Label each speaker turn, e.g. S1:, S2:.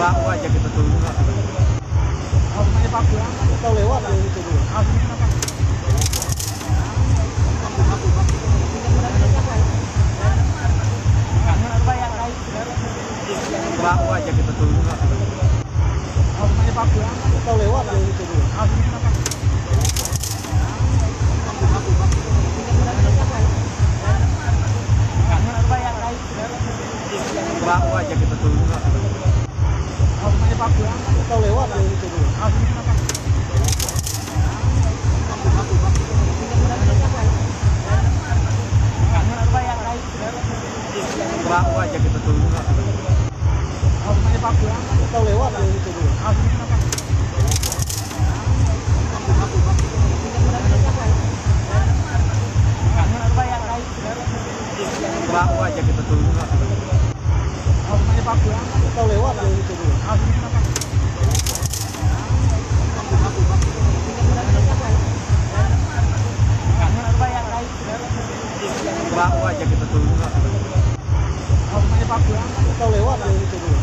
S1: Perahu aja kita tunggu.
S2: Kita lewat yang itu dulu.
S1: Perahu aja kita tunggu.
S2: Kita lewat yang itu dulu.
S1: Perahu aja kita tunggu.
S2: Kita lewat yang itu dulu.
S1: Perahu aja kita tunggu.
S2: Kita lewat yang itu dulu.
S1: Perahu aja kita tunggu.
S2: Kita lewat yang itu dulu.
S1: Perahu aja kita tunggu.
S2: Kita lewat yang itu dulu.